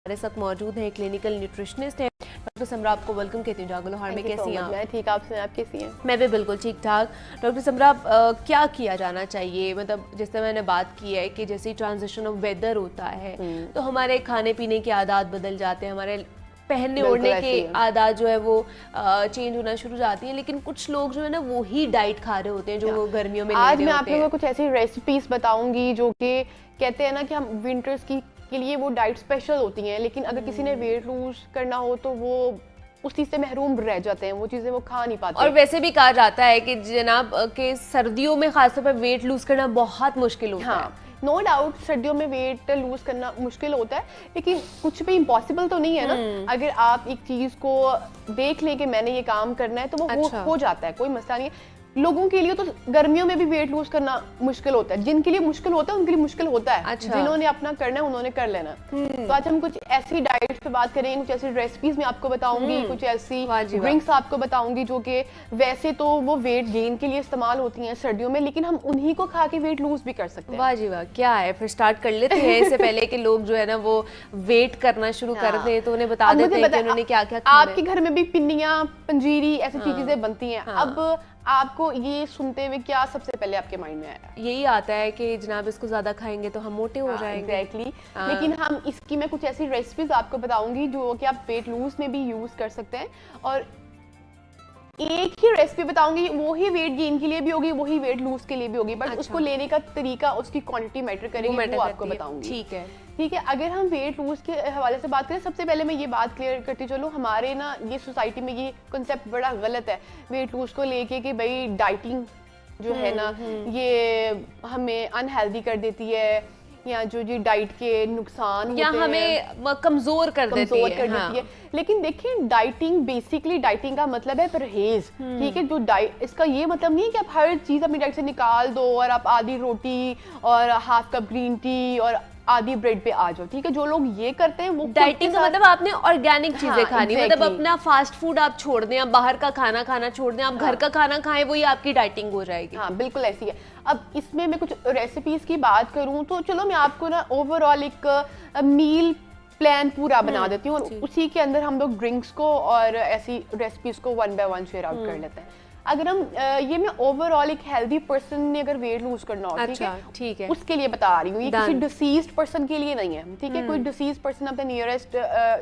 हमारे साथ मौजूद हैं क्लिनिकल न्यूट्रिशनिस्ट हैं डॉक्टर समरा। आपको वेलकम कहती हूँ जागलो हार में। कैसी हैं आप? मैं ठीक, आप कैसी हैं? मैं भी बिल्कुल ठीक ठाक। डॉक्टर समरा, क्या किया जाना चाहिए? मतलब जैसे मैंने बात की है कि जैसे ट्रांजिशन ऑफ वेदर होता है तो हमारे खाने पीने के आदत बदल जाते हैं, हमारे पहनने ओढ़ने के आदत जो है वो चेंज होना शुरू हो जाती है, लेकिन कुछ लोग जो है ना वो ही डाइट खा रहे होते हैं जो गर्मियों में आज मैं आप लोगों को कुछ ऐसी रेसिपीज बताऊंगी जो कि कहते हैं ना कि हम विंटर्स के लिए वो डाइट स्पेशल होती हैं, लेकिन अगर किसी ने वेट लूज करना हो तो वो उस चीज से महरूम रह जाते हैं, वो चीजें वो खा नहीं पाते। और वैसे भी कहा जाता है कि जनाब के सर्दियों में खासतौर पर वेट लूज करना बहुत मुश्किल होता है। नो डाउट सर्दियों में वेट लूज करना मुश्किल होता है, लेकिन कुछ भी इम्पॉसिबल तो नहीं है ना। अगर आप एक चीज को देख लें कि मैंने ये काम करना है तो वो हो जाता है, कोई मसला नहीं है। लोगों के लिए तो गर्मियों में भी वेट लूज करना मुश्किल होता है, जिनके लिए मुश्किल होता है उनके लिए मुश्किल होता है। जिन्होंने अपना करना है उन्होंने कर लेना। तो आज हम कुछ ऐसी डाइट्स पे बात करेंगे, कुछ ऐसी रेसिपीज मैं आपको बताऊंगी, कुछ ऐसी ड्रिंक्स आपको बताऊंगी जो कि वैसे तो वो वेट गेन के लिए इस्तेमाल होती हैं सर्दियों में, लेकिन हम उन्हीं को खा के वेट लूज भी कर सकते हैं। वाह जी वाह, क्या है। फिर स्टार्ट कर लेते हैं इससे पहले कि लोग जो है ना वो वेट करना शुरू कर दें तो उन्हें बता देते हैं कि उन्होंने क्या क्या खाना है। आपके घर में भी पिन्नियां, पंजीरी ऐसी चीजें बनती हैं। अब आपको ये सुनते हुए क्या सबसे पहले आपके माइंड में आया? यही आता है कि जनाब इसको ज्यादा खाएंगे तो हम मोटे हो जाएंगे। एग्जैक्टली। लेकिन हम इसकी मैं कुछ ऐसी रेसिपीज आपको बताऊंगी जो कि आप वेट लूज में भी यूज कर सकते हैं, और एक ही रेसिपी बताऊंगी वो ही वेट गेन के लिए भी होगी, वही वेट लूज के लिए भी होगी, बट उसको लेने का तरीका, उसकी क्वांटिटी मैटर करेगी, वो आपको बताऊंगी। ठीक है, ठीक है। अगर हम वेट लूज के हवाले से बात करें, सबसे पहले मैं ये बात क्लियर करती चलो, हमारे ना ये सोसाइटी में ये कॉन्सेप्ट बड़ा गलत है वेट लूज को लेके कि भाई डाइटिंग जो है ना ये हमें अनहेल्दी कर देती है, या जो जी डाइट के नुकसान या हमें कमजोर कर देती है। लेकिन देखिए डाइटिंग, बेसिकली डाइटिंग का मतलब है परहेज। ठीक है, जो डाइट, इसका ये मतलब नहीं है कि आप हर चीज अपनी डाइट से निकाल दो और आप आधी रोटी और हाफ कप ग्रीन टी और आधी ब्रेड पे आ जाओ। ठीक है, जो लोग ये करते हैं वो डाइटिंग का मतलब आपने ऑर्गेनिक चीजें खानी, मतलब अपना फास्ट फूड आप छोड़ दें, आप बाहर का खाना छोड़ दें, आप घर का खाना खाएं, वही आपकी डाइटिंग हो जाएगी। हाँ बिल्कुल ऐसी है। अब इसमें मैं कुछ रेसिपीज की बात करूं तो चलो मैं आपको ना ओवरऑल एक मील प्लान पूरा बना देती हूँ, और उसी के अंदर हम लोग ड्रिंक्स को और ऐसी रेसिपीज को one by one share out कर लेते हैं। अगर हम ये मैं ओवरऑल एक हेल्दी पर्सन ने अगर वेट लूज करना हो, ठीक है, उसके लिए बता रही हूँ, ये किसी डिसीज्ड पर्सन के लिए नहीं है। ठीक है, कोई डिसीज्ड पर्सन अपने नियरेस्ट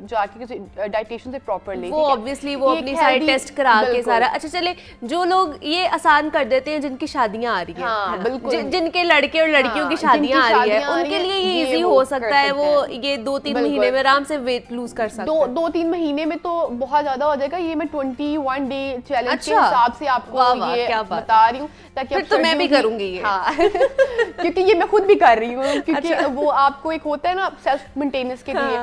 जाके किसी डाइटिशियन से प्रॉपरली, वो ऑब्वियसली वो अपनी सारी टेस्ट करा के सारा। अच्छा चले, जो लोग ये आसान कर देते हैं जिनकी शादियां आ रही हैं, हाँ, बिल्कुल, जिनके लड़के और लड़कियों की शादियां आ रही है, उनके लिए ये इजी हो सकता है, वो ये 2-3 महीने में आराम से वेट लूज कर सकते हैं। 2-3 महीने में तो बहुत ज्यादा हो जाएगा। ये मैं 21 डे चैलेंज के हिसाब से आपको ये बता रही हूँ, ताकि फिर तो मैं भी करूंगी ये। हाँ क्योंकि ये मैं खुद भी कर रही हूँ, क्योंकि वो आपको एक होता है ना सेल्फ मेंटेनेंस के लिए।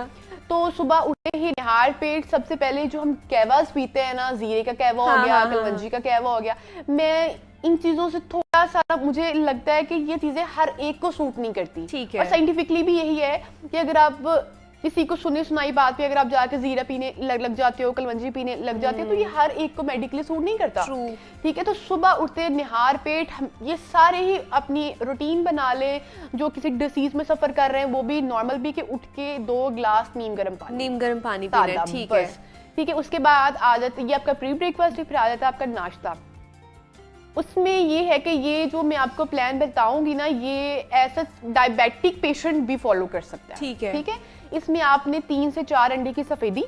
तो सुबह उठते ही निहार पेट सबसे पहले जो हम कहवास पीते हैं ना, जीरे का कहवा हो गया, कलवंजी का कहवा हो गया, मैं इन चीजों से थोड़ा सा मुझे लगता है कि ये चीजें हर एक को सूट नहीं करती। ठीक है, और साइंटिफिकली भी यही है कि अगर आप किसी को सुनी सुनाई बात पे अगर आप जाके जीरा पीने लग जाते हो, कलवंजी पीने लग जाते हो, तो ये हर एक को मेडिकली सूट नहीं करता। ठीक है, तो सुबह उठते निहार पेट हम ये सारे ही अपनी रूटीन बना ले। जो किसी डिसीज में सफर कर रहे हैं वो भी नॉर्मल भी कि उठ के 2 गिलास नीम गर्म पानी पीना। ठीक है, ठीक है। उसके बाद आ जाता है ये आपका प्री ब्रेकफास्ट, फिर आ जाता है आपका नाश्ता। उसमें ये है कि ये जो मैं आपको प्लान बताऊंगी ना, ये ऐसा डायबिटिक पेशेंट भी फॉलो कर सकता है। ठीक है, ठीक है। इसमें आपने 3 से 4 अंडे की सफेदी,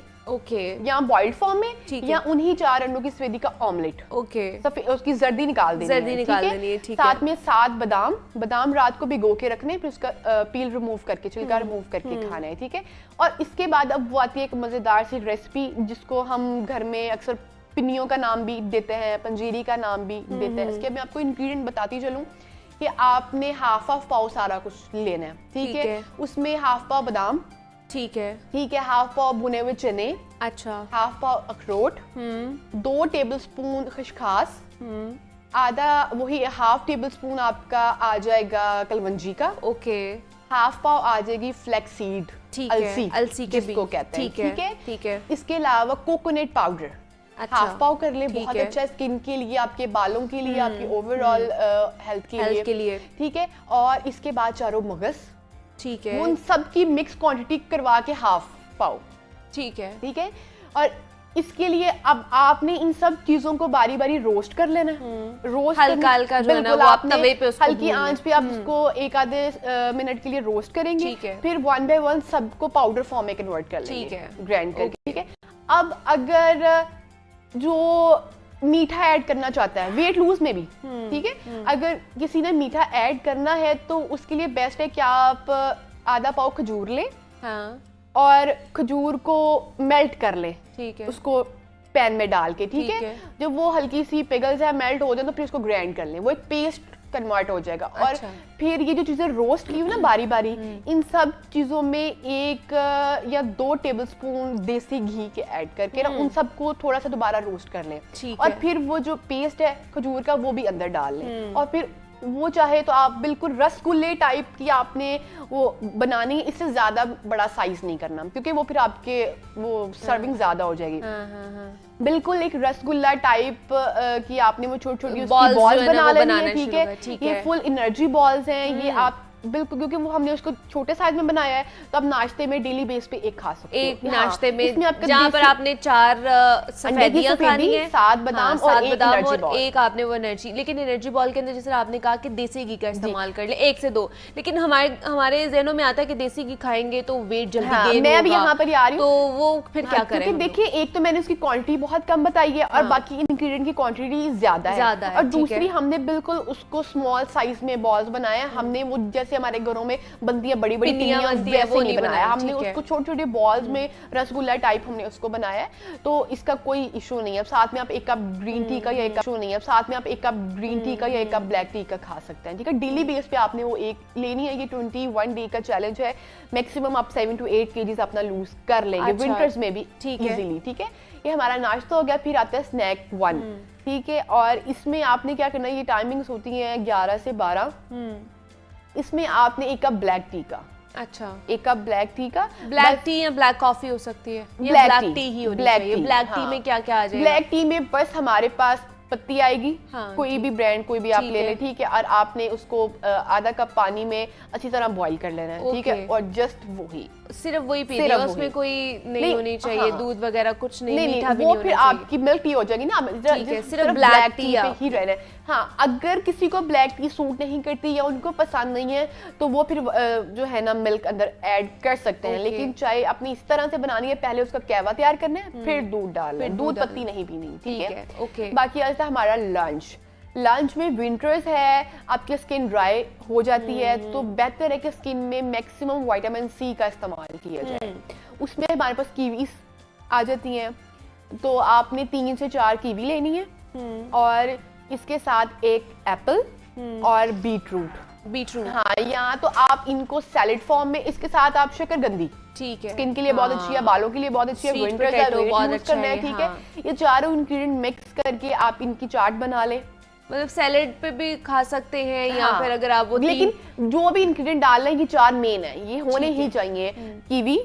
या बॉइल्ड फॉर्म में, या उन्हीं 4 अंडों की सफेदी का ऑमलेट, उसकी जर्दी निकाल देनी है। साथ में 7 बादाम रात को भिगो के रखने, फिर उसका पील रिमूव करके, छिलका रिमूव करके खाना है। ठीक है। और इसके बाद अब वो आती है एक मजेदार सी रेसिपी जिसको हम घर में अक्सर पिन्नियों का नाम भी देते हैं, पंजीरी का नाम भी देते हैं। इसके मैं आपको इंग्रेडिएंट बताती चलूं कि आपने हाफ पाव सारा कुछ लेना है। ठीक है, उसमें हाफ पाव बादाम, ठीक है, हाफ पाव भुने हुए चने, हाफ पाव अखरोट, 2 टेबलस्पून खसखस, आधा वही हाफ टेबल स्पून आपका आ जाएगा कलवंजी का, हाफ पाव आ जाएगी फ्लैक्स सीड, अलसी जिसको कहते हैं। ठीक है। इसके अलावा कोकोनट पाउडर हाफ पाव कर ले, बहुत अच्छा है स्किन के लिए, आपके बालों के लिए, आपकी ओवरऑल हेल्थ के लिए। ठीक है। और इसके बाद चारों मगज, ठीक है, उन सब की मिक्स क्वांटिटी करवा के हाफ पाव। ठीक है, ठीक है। और इसके लिए अब आपने इन सब चीजों को बारी बारी रोस्ट कर लेना है। रोस्ट हल्का हल्का जो है ना वो आप तवे पे उसको हल्की आंच पे आप उसको एक आधे मिनट के लिए रोस्ट करेंगे। फिर 1 बाय 1 सबको पाउडर फॉर्म में कन्वर्ट कर लेंगे, ग्राइंड करके। ठीक है। अब अगर जो मीठा ऐड करना चाहता है वेट लूज में भी, ठीक है, अगर किसी ने मीठा ऐड करना है तो उसके लिए बेस्ट है कि आप आधा पाव खजूर लें। हाँ। और खजूर को मेल्ट कर लें। ठीक है। उसको पैन में डाल के। ठीक है। जब वो हल्की सी पिघल जाए, मेल्ट हो जाए, तो फिर उसको ग्राइंड कर लें, वो एक पेस्ट कन्वर्ट हो जाएगा। और फिर ये जो चीजें रोस्ट की हुई ना बारी बारी, इन सब चीजों में 1 या 2 टेबलस्पून देसी घी के ऐड करके ना उन सबको थोड़ा सा दोबारा रोस्ट कर लें। और फिर वो जो पेस्ट है खजूर का वो भी अंदर डाल लें। और फिर वो चाहे तो आप बिल्कुल रसगुल्ले टाइप की आपने वो बनानी है, इससे ज्यादा बड़ा साइज नहीं करना क्योंकि वो फिर आपके वो सर्विंग ज्यादा हो जाएगी। बिल्कुल एक रसगुल्ला टाइप की आपने वो छोटी छोटी उसकी बॉल्स बना लेनी है। ठीक है। ये फुल एनर्जी बॉल्स हैं। ये आप बिल्कुल, क्योंकि वो हमने उसको छोटे साइज में बनाया है तो आप नाश्ते में डेली बेस पे एक खा सकते हो। एक नाश्ते में जहाँ पर आपने 4 सफेदियां खानी है, 7 बादाम और एक आपने वो एनर्जी। लेकिन एनर्जी बॉल के अंदर जैसे आपने कहा कि देसी घी का इस्तेमाल कर ले, 1 से 2। लेकिन हमारे ज़हनों में आता है कि देसी घी खाएंगे तो वेट जल्दी गेन होगा। मैं भी यहाँ पर आ रही हूँ, तो वो फिर क्या करें? देखिए, एक तो मैंने उसकी क्वांटिटी बहुत कम बताई है और बाकी इंग्रेडिएंट की क्वांटिटी ज्यादा है। और दूसरी हमने बिल्कुल उसको स्मॉल साइज में बॉल्स बनाया। हमने वो जैसे हमारे घरों में बनती है बड़ी बड़ी पिनियां वैसे नहीं बनाया, हमने उसको छोटे छोटे बॉल्स में रसगुल्ला टाइप हमने उसको बनाया। तो इसका कोई इशू नहीं है। साथ में आप 1 कप ग्रीन टी का या 1 कप नहीं है, साथ में आप 1 कप ग्रीन टी का या 1 कप ब्लैक टी का खा सकते हैं। ठीक है। डेली बेस पे आपने वो एक लेनी है। ये 21 डे का चैलेंज है। मैक्सिमम आप 7 to 8 kg अपना लूज कर लेंगे विंटर्स में भी इजीली। ठीक है। ये हमारा नाश्ता हो गया। फिर आता है स्नैक 1। ठीक है। और इसमें आपने क्या करना है, ये टाइमिंग्स होती हैं 11 से 12। इसमें आपने 1 कप ब्लैक टी का, 1 कप ब्लैक टी का, ब्लैक टी या ब्लैक कॉफी हो सकती है, ब्लैक टी ही होनी चाहिए। ब्लैक टी में क्या क्या आ जाएगा? ब्लैक टी में बस हमारे पास पत्ती आएगी। कोई भी ब्रांड कोई भी आप ले लें। ठीक है। और आपने उसको आधा कप पानी में अच्छी तरह बॉईल कर लेना है। ठीक है। और जस्ट वही सिर्फ वही पीनी है, उसमें कोई नहीं होनी चाहिए, दूध वगैरह कुछ नहीं, मीठा भी नहीं, वो फिर आपकी मिल्क टी हो जाएगी ना। सिर्फ ब्लैक टी पे ही रहना है। हाँ, अगर किसी को ब्लैक टी सूट नहीं करती या उनको पसंद नहीं है तो वो फिर जो है ना मिल्क अंदर ऐड कर सकते हैं। लेकिन चाय अपनी इस तरह से बनानी है, पहले उसका कहवा तैयार करना है, फिर दूध डालना है, दूध पत्ती नहीं पीनी। ठीक है। बाकी आज था हमारा लंच में विंटर्स है, आपकी स्किन ड्राई हो जाती है तो बेहतर है कि स्किन में मैक्सिमम विटामिन सी का इस्तेमाल किया जाए। उसमें हमारे पास कीवीज आ जाती हैं, तो आपने 3 से 4 कीवी लेनी है। और इसके साथ 1 एप्पल और बीटरूट। हाँ, या तो आप इनको सैलेड फॉर्म में, इसके साथ आप शकरकंदी, ठीक है, स्किन के लिए बहुत अच्छी है, बालों के लिए बहुत अच्छी है, विंटर्स है, वेट लूज करना है। ठीक है। ये चारों इंग्रेडिएंट मिक्स करके आप इनकी चाट बना ले। मतलब सैलेड पे भी खा सकते हैं या फिर अगर आप वो, लेकिन जो भी इंग्रेडिएंट डालना है ये 4 मेन है, ये होने ही चाहिए। कीवी,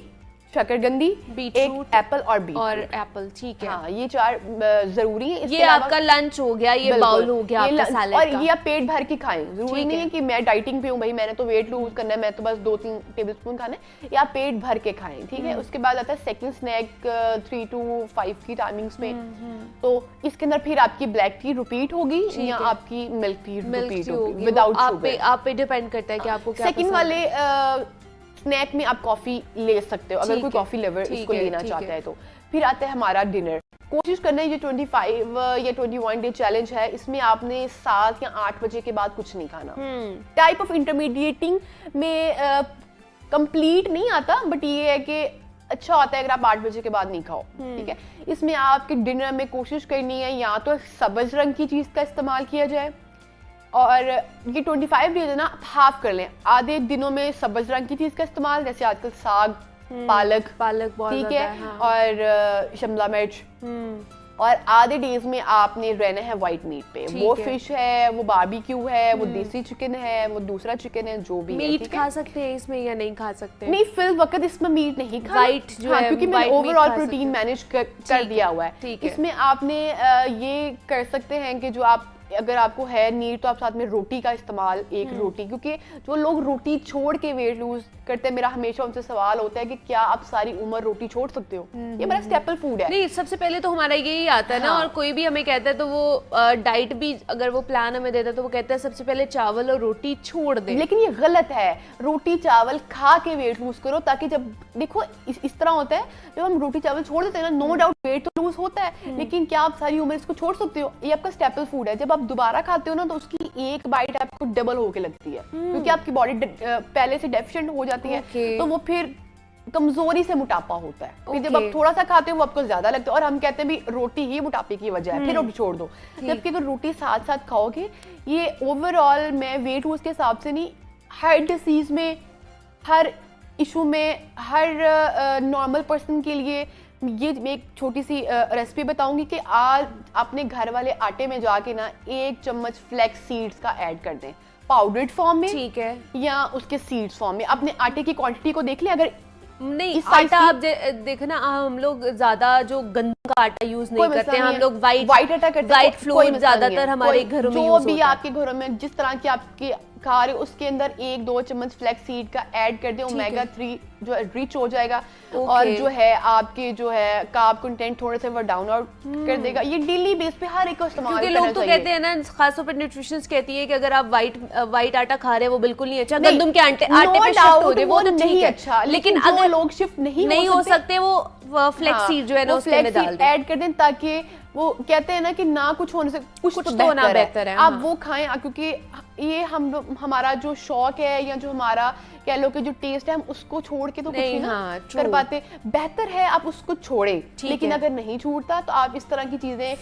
शकरकंदी, बीटरूट, एप्पल और एप्पल। ठीक है। हाँ, ये 4 जरूरी है। ये आपका लंच हो गया, ये बाउल हो गया आपका सैलेड का। और ये आप पेट भर के खाएं। जरूरी नहीं है कि मैं डाइटिंग पे हूँ भाई, मैंने तो वेट लूज करना है, मैं तो बस 2-3 टेबलस्पून खाना है। या पेट भर के खाएं। ठीक है। उसके बाद आता है सेकंड स्नैक 3 to 5 की टाइमिंग्स में। तो इसके अंदर फिर आपकी ब्लैक टी रिपीट होगी या आपकी मिल्क टी रिपीट होगी विदाउट शुगर। आप पे डिपेंड करता है कि आपको क्या सेकंड वाले स्नैक में आप कॉफी ले सकते हो अगर कोई कॉफी लेवर इसको लेना चाहता है तो। फिर आता है हमारा डिनर। कोशिश करना है, ये 25 या 21 डे चैलेंज है, इसमें आपने 7 या 8 बजे के बाद कुछ नहीं खाना। टाइप ऑफ इंटरमीडिएटिंग में कंप्लीट नहीं आता, बट ये है कि अच्छा होता है अगर आप 8 बजे के बाद नहीं खाओ। ठीक है। इसमें आपके डिनर में कोशिश करनी है या तो सब्ज रंग की चीज का इस्तेमाल किया जाए, और ये 25 डेज है ना, हाफ कर लें। आधे दिनों में सब्ज रंग की चीज का इस्तेमाल, जैसे आजकल साग, पालक बहुत, ठीक है, हाँ। और शिमला मिर्च। और आधे डेज में आपने रहना है व्हाइट मीट पे। वो फिश है, वो बारबेक्यू है, वो देसी चिकन है, वो दूसरा चिकन है, जो भी मीट खा सकते हैं इसमें या नहीं खा सकते? नहीं, फिल वक्त इसमें मीट नहीं खाना। व्हाइट जो है, क्योंकि मैंने ओवरऑल प्रोटीन मैनेज कर दिया हुआ है। इसमें आपने ये कर सकते हैं कि जो आप, अगर आपको है नीड तो आप साथ में रोटी का इस्तेमाल, 1 रोटी, क्योंकि जो लोग रोटी छोड़ के वेट लूज करते हैं, मेरा हमेशा उनसे सवाल होता है कि क्या आप सारी उम्र रोटी छोड़ सकते हो? ये बड़ा स्टेपल फूड है। नहीं, सबसे पहले तो हमारा यही आता है ना, और कोई भी हमें कहता है तो वो डाइट भी अगर वो प्लान हमें देता है तो वो कहता है सबसे पहले चावल और रोटी छोड़ दे। लेकिन ये गलत है, रोटी चावल खा के वेट लूज करो, ताकि जब देखो इस तरह होता है, जब हम रोटी चावल छोड़ देते हैं ना, नो डाउट वेट तो लूज होता है, लेकिन क्या आप सारी उम्र इसको छोड़ सकते हो? ये आपका स्टेपल फूड है, जब आप दोबारा खाते हो ना तो उसकी एक बाइट आपको डबल होके लगती है, क्योंकि आपकी बॉडी पहले से डेफिशिएंट हो जाती है, तो वो फिर कमजोरी से मोटापा होता है। फिर जब आप थोड़ा सा खाते हो वो आपको ज्यादा लगता है, और हम कहते हैं भी रोटी ही मोटापे की वजह है, फिर रोटी छोड़ दो। जबकि अगर रोटी साथ साथ खाओगे, ये ओवरऑल मैं वेट लूज के हिसाब से नहीं, हर डिसीज में, हर इशू में, हर नॉर्मल पर्सन के लिए, ये मैं एक छोटी सी रेसिपी बताऊंगी कि आज अपने घर वाले आटे में जाके ना 1 चम्मच फ्लैक्स सीड्स का ऐड कर दें, पाउडर्ड फॉर्म में, ठीक है, या उसके सीड्स फॉर्म में। अपने आटे की क्वांटिटी को देख लें, अगर नहीं आटा आप देखना, हम लोग ज्यादा जो गंदम का आटा यूज नहीं करते हैं, हम लोग व्हाइट आटा करते हैं, व्हाइट फ्लोर ज्यादातर हमारे घरों में यूज होता है। जो भी आपके घरों में जिस तरह की आपके खा रहे हो, उसके अंदर 1-2 चम्मच फ्लैक्स सीड का ऐड कर दें, ओमेगा 3 जो रिच हो जाएगा, और जो है आपके जो है कार्ब कंटेंट थोड़े से वो डाउन आउट कर देगा। ये डेली बेस पे हर एक को इस्तेमाल करना चाहिए। लोग तो कहते हैं ना, खासतौर पर न्यूट्रिशनिस्ट कहती है कि अगर आप व्हाइट आटा खा रहे हैं वो बिल्कुल नहीं अच्छा, गंदम के आटे पे शिफ्ट हो जाए वो तो ठीक है अच्छा, लेकिन अगर लोग शिफ्ट नहीं हो सकते वो फ्लैक्स सीड जो है ना उसके में डाल दें, ऐड कर दें, ताकि वो कहते हैं ना कि ना कुछ होने से कुछ तो होना बेहतर है। आप वो खाएं, क्योंकि ये हमारा जो शौक है या जो हमारा कह लो कि जो टेस्ट है, हम उसको छोड़ के तो कुछ नहीं कर पाते। बेहतर है आप उसको छोड़े, लेकिन अगर नहीं छूटता तो आप इस तरह की चीजें,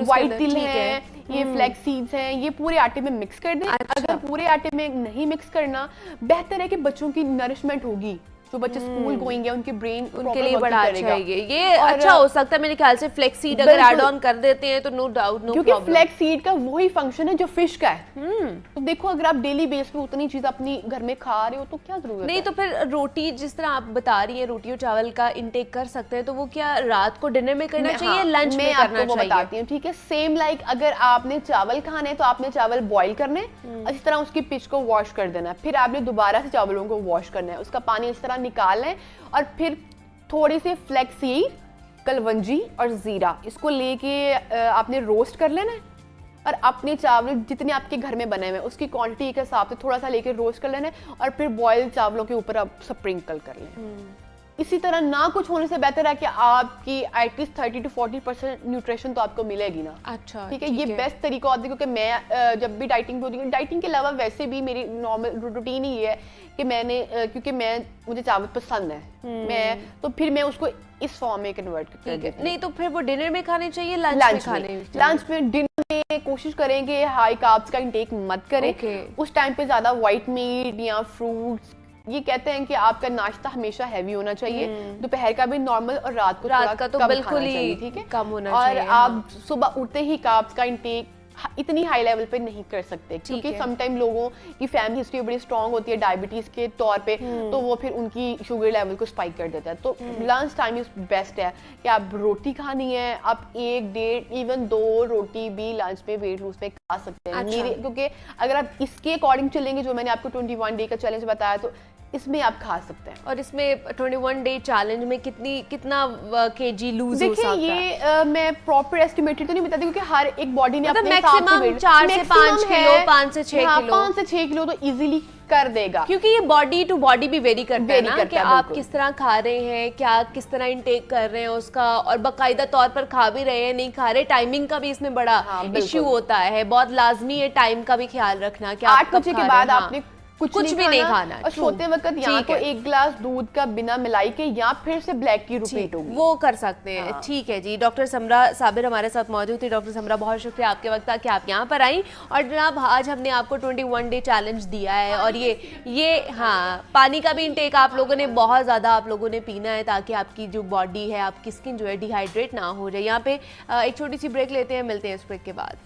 व्हाइट तिल है, ये फ्लैक्स सीड्स हैं, ये पूरे आटे में मिक्स कर दें। अगर पूरे आटे में नहीं मिक्स करना, बेहतर है कि बच्चों की नरिशमेंट होगी, जो बच्चे स्कूल गोइंग है उनके ब्रेन उनके लिए बड़ा अच्छा है ये अच्छा हो सकता है मेरे ख्याल से। फ्लैक्स सीड अगर ऐड ऑन कर देते हैं तो नो डाउट, नो प्रॉब्लम, क्योंकि फ्लैक्स सीड का वही फंक्शन है जो फिश का है। तो देखो, अगर आप डेली बेस पे उतनी चीज अपनी घर में खा रहे हो तो क्या जरूरत नहीं है? तो फिर रोटी जिस तरह आप बता रही है, रोटी और चावल का इंटेक कर सकते हैं, तो वो क्या रात को डिनर में करना चाहिए, लंच में करना चाहिए? मैं बताती हूँ, ठीक है। सेम लाइक अगर आपने चावल खाने हैं तो आपने चावल बॉईल करने, इस तरह उसकी पिच को वॉश कर देना है, फिर आपने दोबारा से चावलों को वॉश करना है, उसका पानी इस तरह निकालना है, और फिर थोड़ी सी फ्लैक्स सीड, कलवंजी और जीरा, इसको लेके आपने रोस्ट कर लेना है, और अपने चावल जितने आपके घर में बने हुए उसकी क्वांटिटी के हिसाब से थोड़ा सा लेके रोस्ट कर लेना है, और फिर बॉयल चावलों के ऊपर आप स्प्रिंकल कर लें। इसी तरह ना कुछ होने से बेहतर है कि आपकी एटलीस्ट 30 to 40% न्यूट्रिशन तो आपको मिलेगी ना। अच्छा, ठीक है, ये बेस्ट तरीका होता है, क्योंकि मैं जब भी डाइटिंग पे होती हूँ, डाइटिंग के अलावा वैसे भी मेरी नॉर्मल रूटीन ही है कि मैंने क्योंकि मुझे चावल पसंद है, मैं तो फिर मैं उसको इस फॉर्म में कन्वर्ट कर देती हूँ। नहीं तो फिर वो डिनर में खाने चाहिए, लंच में डिनर में कोशिश करेंगे हाई कार्ब्स का इंटेक मत करें। उस टाइम पे ज्यादा व्हाइट मीट या फ्रूट्स, ये कहते हैं कि आपका नाश्ता हमेशा हैवी होना चाहिए, दोपहर का भी नॉर्मल, और रात का तो बिल्कुल ही ठीक है कम होना चाहिए। और आप सुबह उठते ही कार्ब्स का इंटेक इतनी हाई लेवल पे नहीं कर सकते, क्योंकि समटाइम लोगों की फैमिली हिस्ट्री बड़ी स्ट्रांग होती है डायबिटीज के तौर पे, तो वो फिर उनकी शुगर लेवल को स्पाइक कर देता है। तो लंच टाइम इज बेस्ट है कि आप रोटी खानी है, आप 1-1.5 इवन 2 रोटी भी लंच में वेट लूज में खा सकते हैं। क्योंकि अगर आप इसके अकॉर्डिंग चलेंगे, जो मैंने आपको 21 डे का चैलेंज बताया, तो इसमें आप खा सकते हैं। और इसमें 21 डे चैलेंज में कितना केजी लूज हो सकता है? ये मैं प्रॉपर एस्टिमेटेड तो नहीं बताती, क्योंकि हर एक बॉडी ने अपने हिसाब से 4 से 5 किलो, 5 से 6 किलो, 5 से 6 किलो तो इजीली कर देगा, क्योंकि ये बॉडी टू बॉडी भी वेरी करता है ना, कि आप किस तरह खा रहे हैं, क्या किस तरह इंटेक कर रहे हैं उसका, और बाकायदा तौर पर खा भी रहे हैं, नहीं खा रहे, टाइमिंग का भी इसमें बड़ा इश्यू होता है। बहुत लाजमी है टाइम का भी ख्याल रखना कि 8 बजे के बाद आपने कुछ भी नहीं खाना, और सोते वक्त यहाँ को 1 गिलास दूध का बिना मिलाई के, या फिर से ब्लैक टी रिपीट होगी, वो कर सकते हैं। ठीक है जी, डॉक्टर समरा साबिर हमारे साथ मौजूद थी। डॉक्टर समरा, बहुत शुक्रिया आपके वक्त था कि आप यहाँ पर आई, और जनाब आज हमने आपको 21 डे चैलेंज दिया है, और ये पानी का भी इंटेक आप लोगों ने बहुत ज़्यादा आप लोगों ने पीना है, ताकि आपकी जो बॉडी है, आपकी स्किन जो है डिहाइड्रेट ना हो जाए। यहाँ पे एक छोटी सी ब्रेक लेते हैं, मिलते हैं इस ब्रेक के बाद।